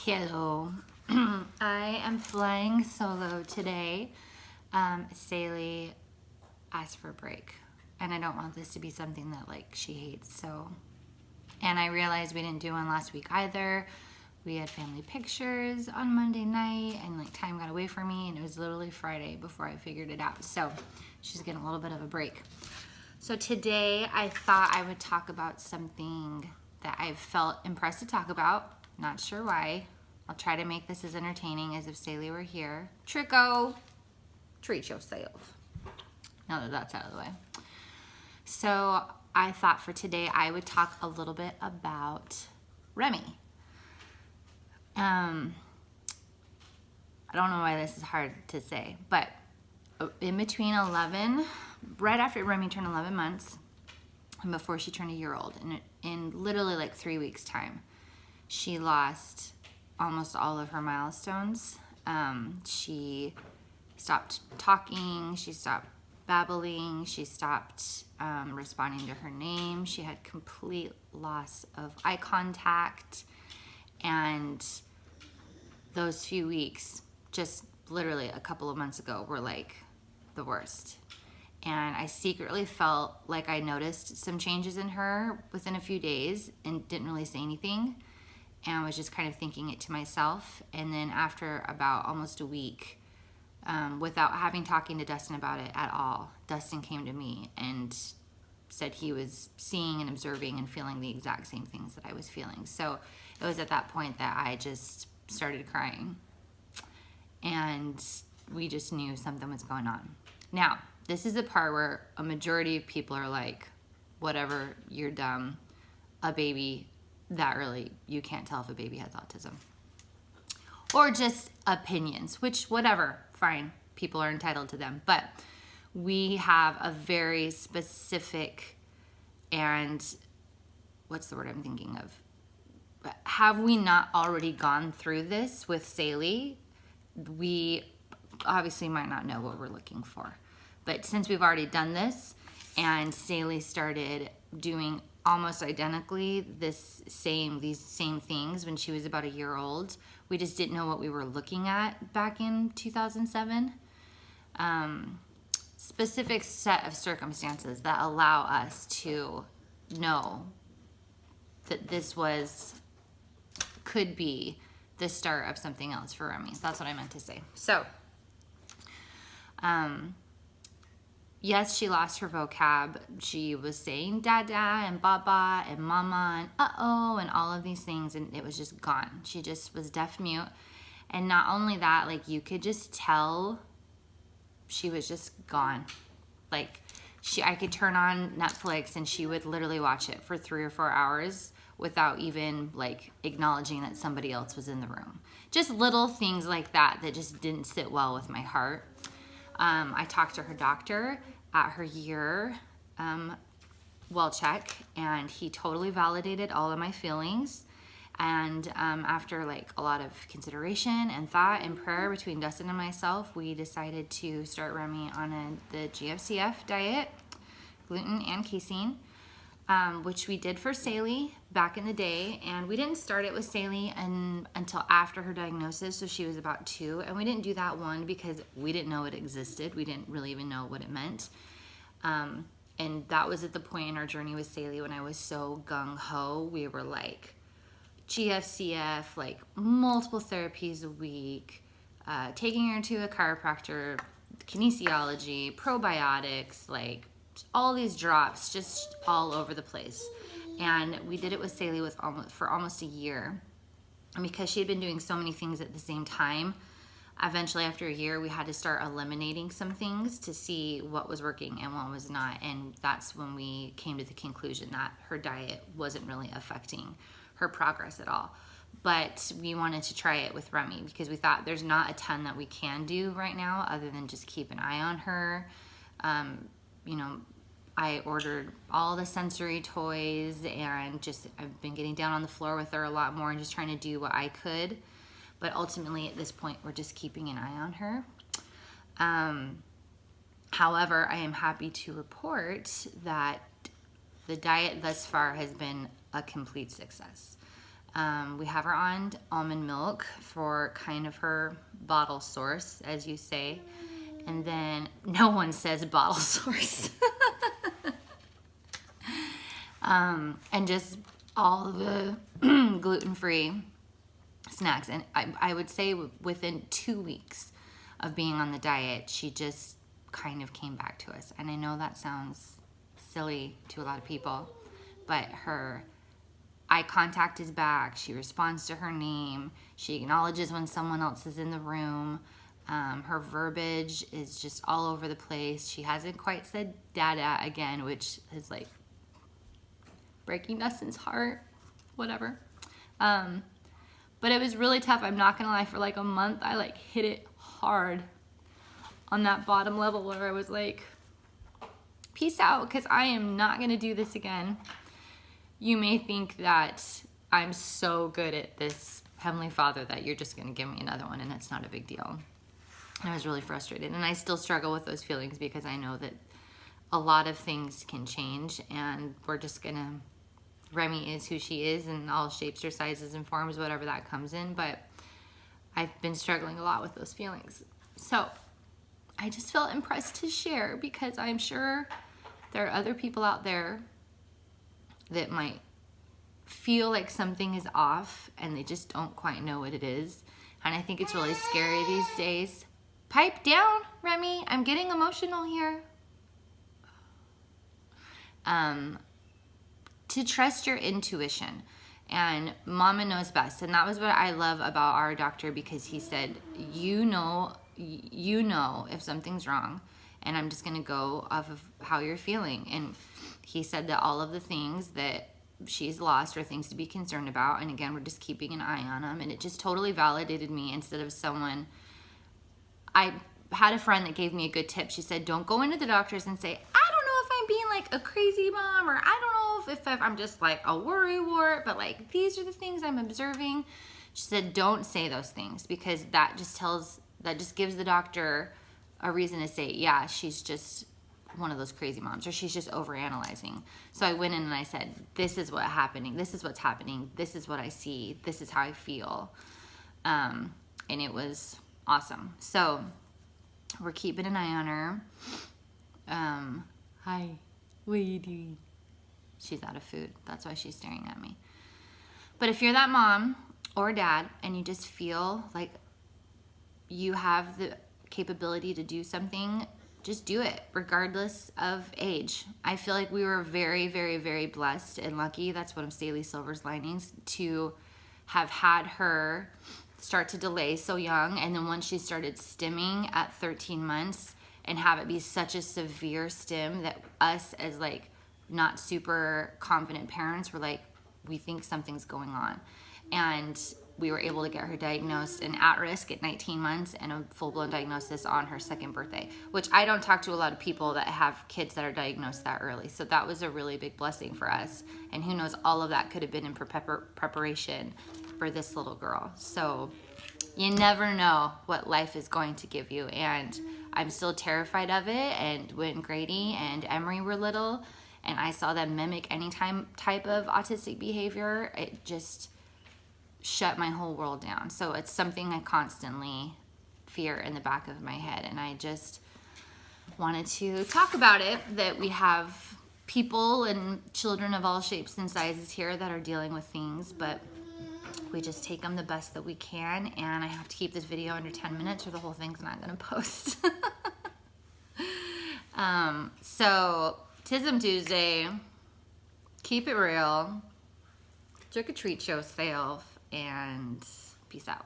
Hello. I am flying solo today. Saylee asked for a break, and I don't want this to be something that she hates. And I realized we didn't do one last week either. We had family pictures on Monday night, and time got away from me, and it was literally Friday before I figured it out. So she's getting a little bit of a break. So today I thought I would talk about something that I've felt impressed to talk about. Not sure why. I'll try to make this as entertaining as if Saylee were here. Tricko, treat yourself. Now that that's out of the way. So I thought for today I would talk a little bit about Remy. I don't know why this is hard to say, but in between right after Remy turned 11 months and before she turned a year old, in literally 3 weeks time, she lost almost all of her milestones. She stopped talking, she stopped babbling, she stopped responding to her name. She had complete loss of eye contact, and those few weeks, just literally a couple of months ago, were the worst. And I secretly felt like I noticed some changes in her within a few days and didn't really say anything, and was just kind of thinking it to myself. And then after about almost a week, without having talking to Dustin about it at all, Dustin came to me and said he was seeing and observing and feeling the exact same things that I was feeling. So it was at that point that I just started crying, and we just knew something was going on. Now, this is the part where a majority of people are like, whatever, you're dumb, a baby, that really, you can't tell if a baby has autism. Or just opinions, which whatever, fine, people are entitled to them. But we have a very specific, and what's the word I'm thinking of? Have we not already gone through this with Saylee? We obviously might not know what we're looking for. But since we've already done this, and Saylee started doing almost identically these same things when she was about a year old, we just didn't know what we were looking at back in 2007. Specific set of circumstances that allow us to know that this could be the start of something else for Remy. That's what I meant to say. So, yes, she lost her vocab. She was saying dada and baba and mama and uh-oh and all of these things, and it was just gone. She just was deaf mute. And not only that, you could just tell she was just gone. I could turn on Netflix and she would literally watch it for 3 or 4 hours without even acknowledging that somebody else was in the room. Just little things like that just didn't sit well with my heart. I talked to her doctor at her year well check, and he totally validated all of my feelings. And after a lot of consideration and thought and prayer between Dustin and myself, we decided to start Remy on the GFCF diet, gluten and casein, which we did for Saylee back in the day. And we didn't start it with Saylee until after her diagnosis, so she was about 2. And we didn't do that one because we didn't know it existed. We didn't really even know what it meant. And that was at the point in our journey with Saylee when I was so gung-ho. We were GFCF, multiple therapies a week, taking her to a chiropractor, kinesiology, probiotics, all these drops just all over the place. And we did it with Saylee for almost a year. And because she had been doing so many things at the same time, eventually after a year we had to start eliminating some things to see what was working and what was not. And that's when we came to the conclusion that her diet wasn't really affecting her progress at all. But we wanted to try it with Remy because we thought there's not a ton that we can do right now other than just keep an eye on her. I ordered all the sensory toys, and I've been getting down on the floor with her a lot more and just trying to do what I could. But ultimately at this point we're just keeping an eye on her. However, I am happy to report that the diet thus far has been a complete success. We have her on almond milk for kind of her bottle source, as you say. And then no one says bottle source. And just all the gluten-free snacks. And I would say within 2 weeks of being on the diet, she just kind of came back to us. And I know that sounds silly to a lot of people, but her eye contact is back. She responds to her name. She acknowledges when someone else is in the room. Her verbiage is just all over the place. She hasn't quite said dada again, which is like breaking Dustin's heart, whatever. But it was really tough. I'm not gonna lie, for like a month, I like hit it hard on that bottom level where I was like, peace out, because I am not gonna do this again. You may think that I'm so good at this, Heavenly Father, that you're just gonna give me another one, and it's not a big deal. I was really frustrated, and I still struggle with those feelings because I know that a lot of things can change, and we're just gonna, Remy is who she is in all shapes or sizes and forms, whatever that comes in, but I've been struggling a lot with those feelings. So I just felt impressed to share because I'm sure there are other people out there that might feel like something is off and they just don't quite know what it is. And I think it's really scary these days. Pipe down, Remy. I'm getting emotional here. To trust your intuition. And Mama knows best. And that was what I love about our doctor, because he said, you know if something's wrong. And I'm just going to go off of how you're feeling. And he said that all of the things that she's lost are things to be concerned about. And again, we're just keeping an eye on them. And it just totally validated me instead of someone. I had a friend that gave me a good tip. She said, don't go into the doctors and say, I don't know if I'm being like a crazy mom, or I don't know if I'm just like a worry wart, but like these are the things I'm observing. She said, don't say those things, because that just gives the doctor a reason to say, yeah, she's just one of those crazy moms, or she's just overanalyzing. So I went in and I said, this is what's happening. This is what's happening. This is what I see. This is how I feel. And it was awesome. So we're keeping an eye on her. Hi, what are you doing? She's out of food. That's why she's staring at me. But if you're that mom or dad and you just feel like you have the capability to do something, just do it, regardless of age. I feel like we were very, very, very blessed and lucky. That's one of Saylee Silver's linings, to have had her start to delay so young, and then once she started stimming at 13 months and have it be such a severe stim that us as like not super confident parents were like, we think something's going on. And we were able to get her diagnosed and at risk at 19 months and a full-blown diagnosis on her second birthday, which I don't talk to a lot of people that have kids that are diagnosed that early. So that was a really big blessing for us. And who knows, all of that could have been in preparation for this little girl. So you never know what life is going to give you. And I'm still terrified of it. And when Grady and Emery were little and I saw them mimic any type of autistic behavior, it just shut my whole world down. So it's something I constantly fear in the back of my head. And I just wanted to talk about it, that we have people and children of all shapes and sizes here that are dealing with things, but we just take them the best that we can. And I have to keep this video under 10 minutes or the whole thing's not going to post. So TISM Tuesday, keep it real, trick or treat yourself, and peace out.